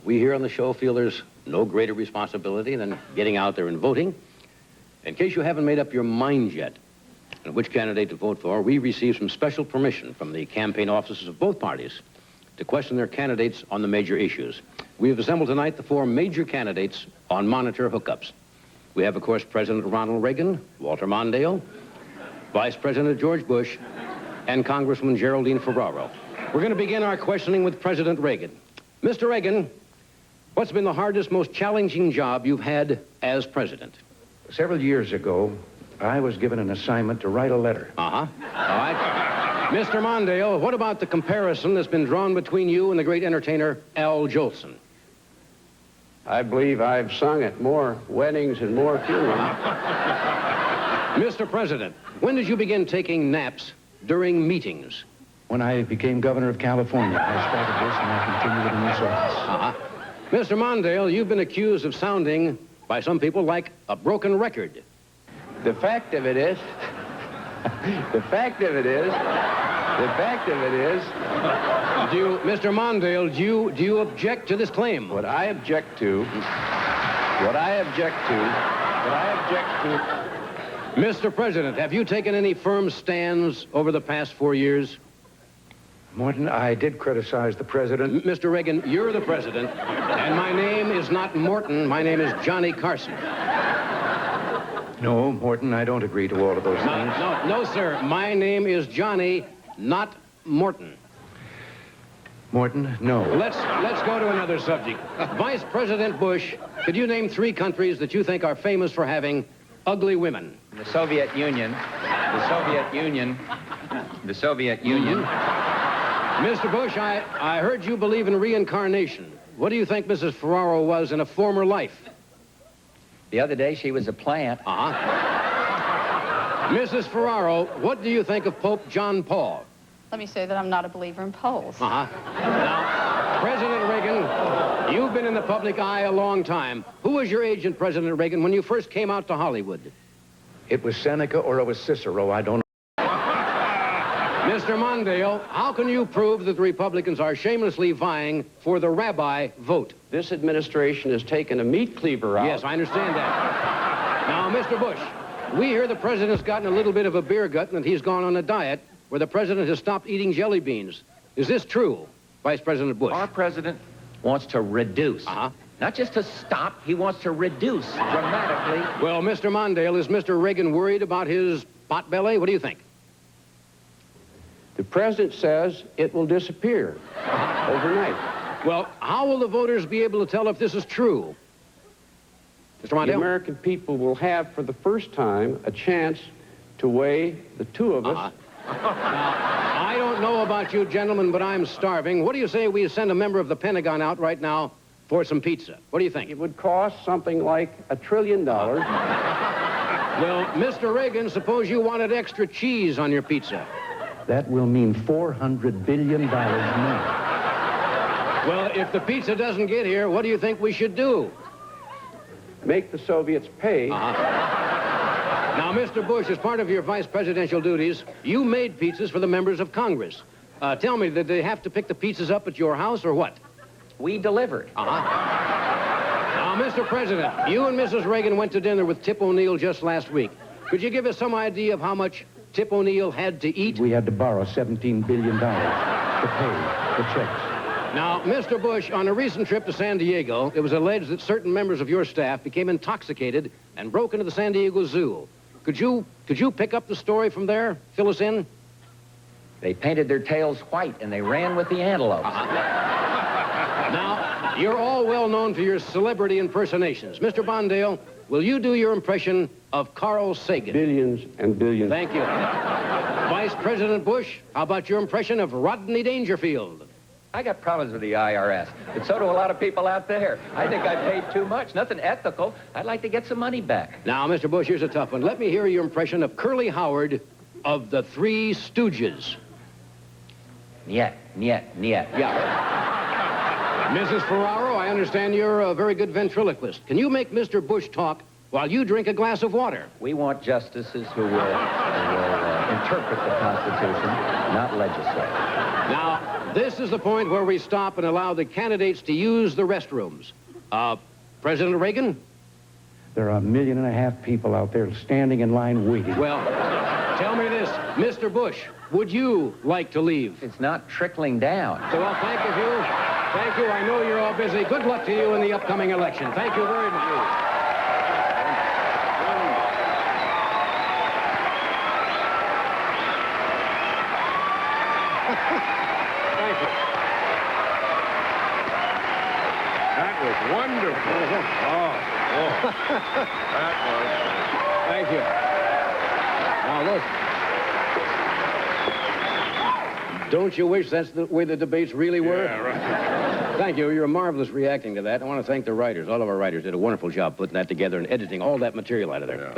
We here on the show feel there's no greater responsibility than getting out there and voting. In case you haven't made up your mind yet on which candidate to vote for, we received some special permission from the campaign offices of both parties to question their candidates on the major issues. We have assembled tonight the 4 major candidates on monitor hookups. We have, of course, President Ronald Reagan, Walter Mondale, Vice President George Bush, and Congresswoman Geraldine Ferraro. We're going to begin our questioning with President Reagan. Mr. Reagan, what's been the hardest, most challenging job you've had as president? Several years ago, I was given an assignment to write a letter. All right. Mr. Mondale, what about the comparison that's been drawn between you and the great entertainer Al Jolson? I believe I've sung at more weddings and more funerals. Mr. President, when did you begin taking naps during meetings? When I became governor of California, I started this and I continued it in this office. Mr. Mondale, you've been accused of sounding, by some people, like a broken record. The fact of it is, Mr. Mondale, do you object to this claim? what I object to, Mr. President, have you taken any firm stands over the past 4 years? Morton, I did criticize the president. Mr. Reagan, you're the president, and my name is not Morton. My name is Johnny Carson. No, Morton, I don't agree to all of those things. No, sir. My name is Johnny, not Morton. Morton, no. Let's go to another subject. Vice President Bush, could you name 3 countries that you think are famous for having ugly women? The Soviet Union. Mr. Bush, I heard you believe in reincarnation. What do you think Mrs. Ferraro was in a former life? The other day, she was a plant. Mrs. Ferraro, what do you think of Pope John Paul? Let me say that I'm not a believer in polls. Now, President Reagan, you've been in the public eye a long time. Who was your agent, President Reagan, when you first came out to Hollywood? It was Seneca or it was Cicero, I don't know. Mr. Mondale, how can you prove that the Republicans are shamelessly vying for the rabbi vote? this administration has taken a meat cleaver out. Yes, I understand that. Now, Mr. Bush, we hear the president's gotten a little bit of a beer gut and that he's gone on a diet where the president has stopped eating jelly beans. Is this true, Vice President Bush? Our president wants to reduce. Not just to stop, he wants to reduce dramatically. Well, Mr. Mondale, is Mr. Reagan worried about his potbelly? What do you think? The president says it will disappear overnight. Well, how will the voters be able to tell if this is true? Mr. Mondale? The American people will have, for the first time, a chance to weigh the 2 of us. Now, I don't know about you gentlemen, but I'm starving. What do you say we send a member of the Pentagon out right now for some pizza? What do you think? It would cost something like $1 trillion. Well, Mr. Reagan, suppose you wanted extra cheese on your pizza. That will mean $400 billion more. Well, if the pizza doesn't get here, what do you think we should do? Make the Soviets pay. Now, Mr. Bush, as part of your vice presidential duties, you made pizzas for the members of Congress. Tell me, did they have to pick the pizzas up at your house or what? We delivered. Now, Mr. President, you and Mrs. Reagan went to dinner with Tip O'Neill just last week. Could you give us some idea of how much Tip O'Neill had to eat? We had to borrow $17 billion to pay the checks. Now, Mr. Bush, on a recent trip to San Diego, it was alleged that certain members of your staff became intoxicated and broke into the San Diego Zoo. Could you pick up the story from there? Fill us in? They painted their tails white and they ran with the antelopes. Now, you're all well known for your celebrity impersonations. Mr. Mondale, will you do your impression of Carl Sagan? Billions and billions. Thank you. Vice President Bush, how about your impression of Rodney Dangerfield? I got problems with the IRS, but so do a lot of people out there. I think I paid too much. Nothing ethical. I'd like to get some money back. Now, Mr. Bush, here's a tough one. Let me hear your impression of Curly Howard of the Three Stooges. Niet. Yeah. Mrs. Ferraro, I understand you're a very good ventriloquist. Can you make Mr. Bush talk while you drink a glass of water? We want justices who will interpret the Constitution, not legislate. Now, This is the point where we stop and allow the candidates to use the restrooms. President Reagan? There are 1.5 million people out there standing in line waiting. Well, tell me this, Mr. Bush, would you like to leave? It's not trickling down. Well, thank you. Thank you. I know you're all busy. Good luck to you in the upcoming election. Thank you very much. Thank you. That was wonderful. That Thank you. Now, look. Don't you wish that's the way the debates really were? Yeah, right. Thank you. You're marvelous reacting to that. I want to thank the writers. All of our writers did a wonderful job putting that together and editing all that material out of there. Yeah. Thank